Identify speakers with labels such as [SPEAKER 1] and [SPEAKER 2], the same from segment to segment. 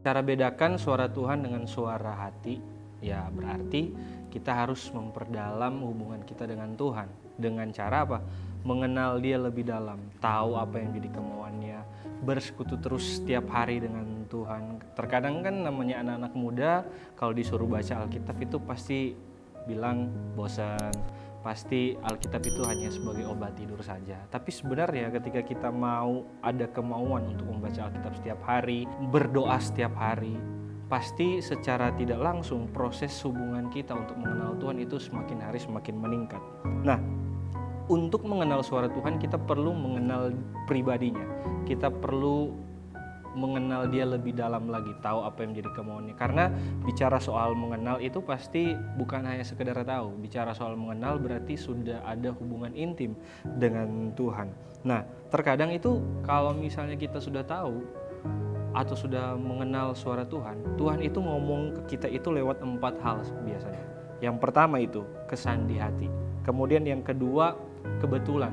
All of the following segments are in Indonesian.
[SPEAKER 1] Cara bedakan suara Tuhan dengan suara hati, ya berarti kita harus memperdalam hubungan kita dengan Tuhan. Dengan cara apa? Mengenal Dia lebih dalam, tahu apa yang jadi kemauannya, bersekutu terus setiap hari dengan Tuhan. Terkadang kan namanya anak-anak muda, kalau disuruh baca Alkitab itu pasti bilang bosan, pasti Alkitab itu hanya sebagai obat tidur saja. Tapi sebenarnya ketika kita mau ada kemauan untuk membaca Alkitab setiap hari, berdoa setiap hari, pasti secara tidak langsung proses hubungan kita untuk mengenal Tuhan itu semakin hari semakin meningkat. Nah, untuk mengenal suara Tuhan kita perlu mengenal pribadinya. Kita perlu mengenal Dia lebih dalam lagi, tahu apa yang menjadi kemauannya. Karena bicara soal mengenal itu pasti bukan hanya sekedar tahu. Bicara soal mengenal berarti sudah ada hubungan intim dengan Tuhan. Nah, terkadang itu kalau misalnya kita sudah tahu atau sudah mengenal suara Tuhan, Tuhan itu ngomong ke kita itu lewat 4 hal biasanya. Yang pertama itu kesan di hati. Kemudian yang kedua kebetulan.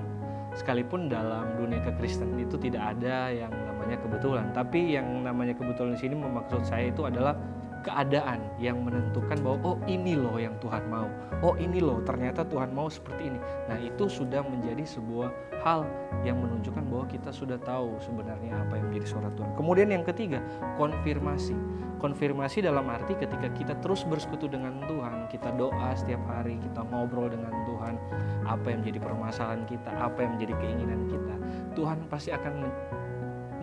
[SPEAKER 1] Sekalipun dalam dunia kekristenan itu tidak ada yang namanya kebetulan, tapi yang namanya kebetulan di sini maksud saya itu adalah keadaan yang menentukan bahwa oh ini loh yang Tuhan mau, oh ini loh ternyata Tuhan mau seperti ini. Nah itu sudah menjadi sebuah hal yang menunjukkan bahwa kita sudah tahu sebenarnya apa yang menjadi suara Tuhan. Kemudian yang ketiga, konfirmasi. Konfirmasi dalam arti ketika kita terus bersekutu dengan Tuhan, kita doa setiap hari, kita ngobrol dengan Tuhan, apa yang menjadi permasalahan kita, apa yang menjadi keinginan kita, Tuhan pasti akan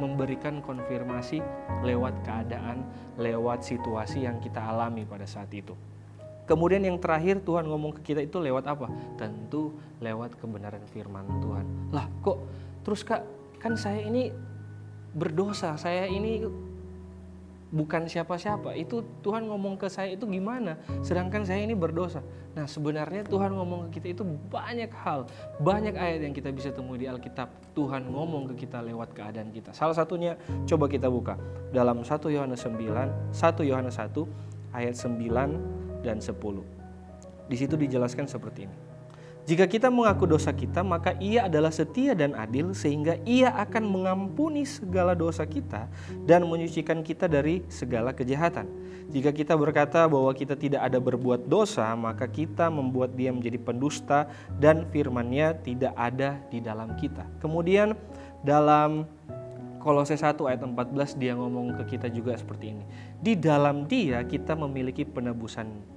[SPEAKER 1] memberikan konfirmasi lewat keadaan, lewat situasi yang kita alami pada saat itu. Kemudian yang terakhir Tuhan ngomong ke kita itu lewat apa? Tentu lewat kebenaran firman Tuhan. Lah kok terus Kak, kan saya ini berdosa, saya ini bukan siapa-siapa, itu Tuhan ngomong ke saya itu gimana? Sedangkan saya ini berdosa. Nah sebenarnya Tuhan ngomong ke kita itu banyak hal, banyak ayat yang kita bisa temui di Alkitab. Tuhan ngomong ke kita lewat keadaan kita. Salah satunya coba kita buka dalam 1 Yohanes 1 ayat 9 dan 10. Di situ dijelaskan seperti ini. Jika kita mengaku dosa kita, maka Ia adalah setia dan adil sehingga Ia akan mengampuni segala dosa kita dan menyucikan kita dari segala kejahatan. Jika kita berkata bahwa kita tidak ada berbuat dosa, maka kita membuat Dia menjadi pendusta dan firman-Nya tidak ada di dalam kita. Kemudian dalam Kolose 1 ayat 14 dia ngomong ke kita juga seperti ini. Di dalam Dia kita memiliki penebusan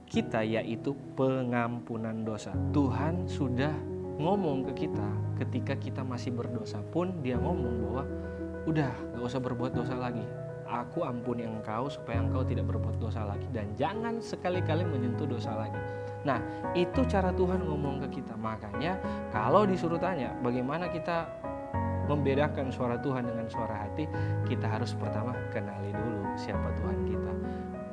[SPEAKER 1] kita, yaitu pengampunan dosa. Tuhan sudah ngomong ke kita ketika kita masih berdosa pun dia ngomong bahwa udah gak usah berbuat dosa lagi, aku ampuni engkau supaya engkau tidak berbuat dosa lagi dan jangan sekali-kali menyentuh dosa lagi. Nah itu cara Tuhan ngomong ke kita. Makanya kalau disuruh tanya bagaimana kita membedakan suara Tuhan dengan suara hati, kita harus pertama kenali dulu siapa Tuhan kita,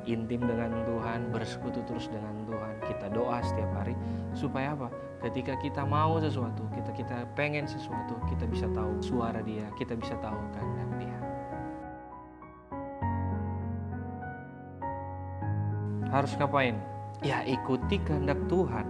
[SPEAKER 1] intim dengan Tuhan, bersekutu terus dengan Tuhan, kita doa setiap hari supaya apa? Ketika kita mau sesuatu, kita pengen sesuatu, kita bisa tahu suara Dia, kita bisa tahu kehendak Dia. Harus ngapain? Ya ikuti kehendak Tuhan.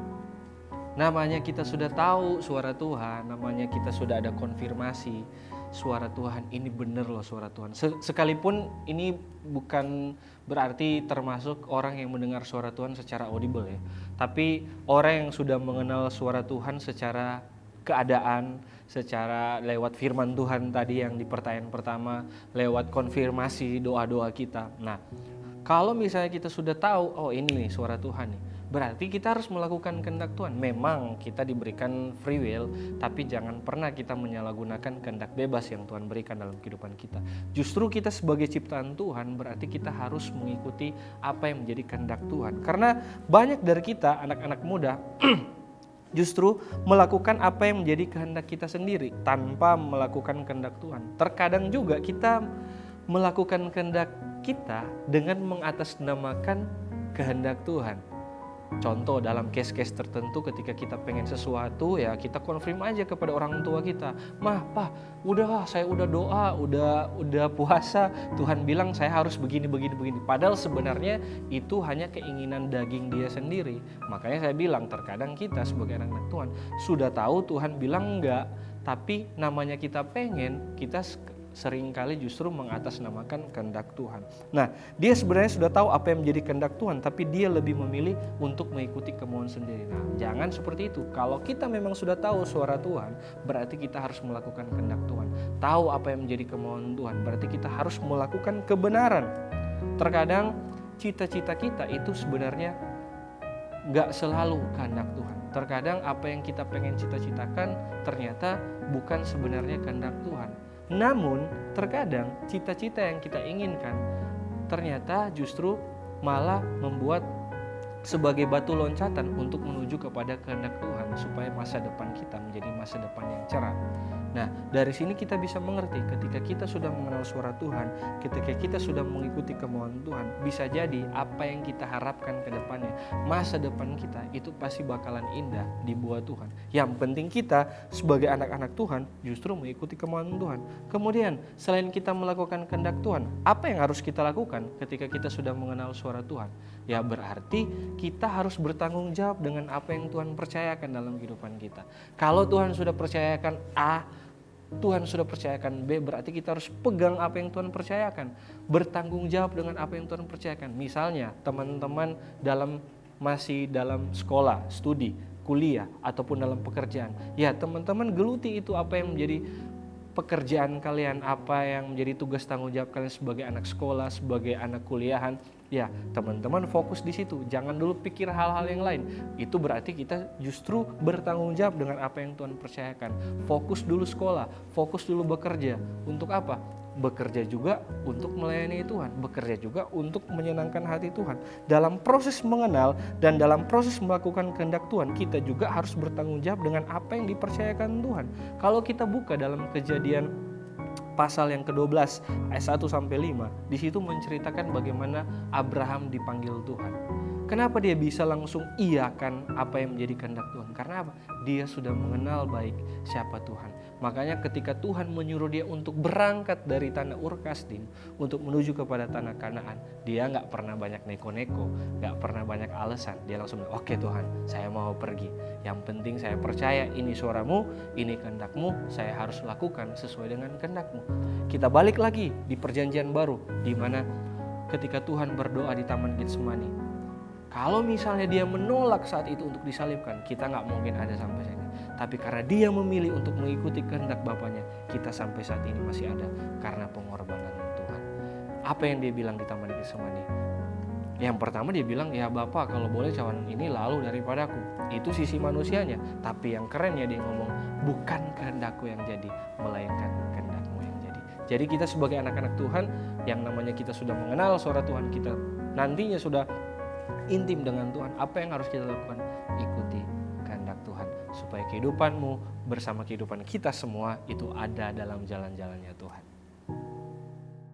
[SPEAKER 1] Namanya kita sudah tahu suara Tuhan, namanya kita sudah ada konfirmasi suara Tuhan, ini benar loh suara Tuhan. Sekalipun ini bukan berarti termasuk orang yang mendengar suara Tuhan secara audible ya, tapi orang yang sudah mengenal suara Tuhan secara keadaan, secara lewat firman Tuhan tadi yang di pertanyaan pertama, lewat konfirmasi doa-doa kita. Nah, kalau misalnya kita sudah tahu, oh ini nih suara Tuhan nih, berarti kita harus melakukan kehendak Tuhan. Memang kita diberikan free will, tapi jangan pernah kita menyalahgunakan kehendak bebas yang Tuhan berikan dalam kehidupan kita. Justru kita sebagai ciptaan Tuhan, berarti kita harus mengikuti apa yang menjadi kehendak Tuhan. Karena banyak dari kita, anak-anak muda, justru melakukan apa yang menjadi kehendak kita sendiri, tanpa melakukan kehendak Tuhan. Terkadang juga kita melakukan kehendak kita dengan mengatasnamakan kehendak Tuhan. Contoh dalam case-case tertentu ketika kita pengen sesuatu ya kita konfirm aja kepada orang tua kita. Mah, Pak, saya udah doa, udah puasa, Tuhan bilang saya harus begini. Padahal sebenarnya itu hanya keinginan daging dia sendiri. Makanya saya bilang terkadang kita sebagai anak-anak Tuhan sudah tahu Tuhan bilang enggak, tapi namanya kita pengen, kita seringkali justru mengatasnamakan kehendak Tuhan. Nah, dia sebenarnya sudah tahu apa yang menjadi kehendak Tuhan, tapi dia lebih memilih untuk mengikuti kemauan sendiri. Nah, jangan seperti itu. Kalau kita memang sudah tahu suara Tuhan, berarti kita harus melakukan kehendak Tuhan. Tahu apa yang menjadi kemauan Tuhan, berarti kita harus melakukan kebenaran. Terkadang cita-cita kita itu sebenarnya gak selalu kehendak Tuhan. Terkadang apa yang kita pengen cita-citakan ternyata bukan sebenarnya kehendak Tuhan. Namun terkadang cita-cita yang kita inginkan ternyata justru malah membuat sebagai batu loncatan untuk menuju kepada kehendak Tuhan, supaya masa depan kita menjadi masa depan yang cerah. Nah, dari sini kita bisa mengerti ketika kita sudah mengenal suara Tuhan, ketika kita sudah mengikuti kemauan Tuhan, bisa jadi apa yang kita harapkan ke depannya, masa depan kita itu pasti bakalan indah dibuat Tuhan. Yang penting kita sebagai anak-anak Tuhan justru mengikuti kemauan Tuhan. Kemudian selain kita melakukan kehendak Tuhan, apa yang harus kita lakukan ketika kita sudah mengenal suara Tuhan? Ya berarti kita harus bertanggung jawab dengan apa yang Tuhan percayakan dalam kehidupan kita. Kalau Tuhan sudah percayakan A, Tuhan sudah percayakan B, berarti kita harus pegang apa yang Tuhan percayakan. Bertanggung jawab dengan apa yang Tuhan percayakan. Misalnya teman-teman masih dalam sekolah, studi, kuliah, ataupun dalam pekerjaan. Ya teman-teman geluti itu apa yang menjadi pekerjaan kalian, apa yang menjadi tugas tanggung jawab kalian sebagai anak sekolah, sebagai anak kuliahan. Ya teman-teman fokus di situ, jangan dulu pikir hal-hal yang lain. Itu berarti kita justru bertanggung jawab dengan apa yang Tuhan percayakan. Fokus dulu sekolah, fokus dulu bekerja. Untuk apa? Bekerja juga untuk melayani Tuhan, bekerja juga untuk menyenangkan hati Tuhan. Dalam proses mengenal dan dalam proses melakukan kehendak Tuhan, kita juga harus bertanggung jawab dengan apa yang dipercayakan Tuhan. Kalau kita buka dalam Kejadian pasal yang ke-12 ayat 1-5, di situ menceritakan bagaimana Abraham dipanggil Tuhan. Kenapa dia bisa langsung iakan apa yang menjadi kehendak Tuhan? Karena apa? Dia sudah mengenal baik siapa Tuhan. Makanya ketika Tuhan menyuruh dia untuk berangkat dari tanah Ur Kasdim untuk menuju kepada tanah Kanaan, dia gak pernah banyak neko-neko, gak pernah banyak alasan. Dia langsung bilang, oke Tuhan, saya mau pergi. Yang penting saya percaya ini suaramu, ini kehendakmu, saya harus lakukan sesuai dengan kehendakmu. Kita balik lagi di perjanjian baru, di mana ketika Tuhan berdoa di Taman Getsemani, kalau misalnya dia menolak saat itu untuk disalibkan, kita gak mungkin ada sampai sini. Tapi karena dia memilih untuk mengikuti kehendak Bapaknya, kita sampai saat ini masih ada karena pengorbanan Tuhan. Apa yang dia bilang di Taman Getsemani? Yang pertama dia bilang, ya Bapa kalau boleh cawan ini lalu daripadaku. Itu sisi manusianya. Tapi yang kerennya dia ngomong, bukan kehendakku yang jadi, melainkan kehendakmu yang jadi. Jadi kita sebagai anak-anak Tuhan, yang namanya kita sudah mengenal suara Tuhan, kita nantinya sudah intim dengan Tuhan. Apa yang harus kita lakukan? Ikuti kehendak Tuhan, supaya kehidupanmu bersama kehidupan kita semua itu ada dalam jalan-jalannya Tuhan.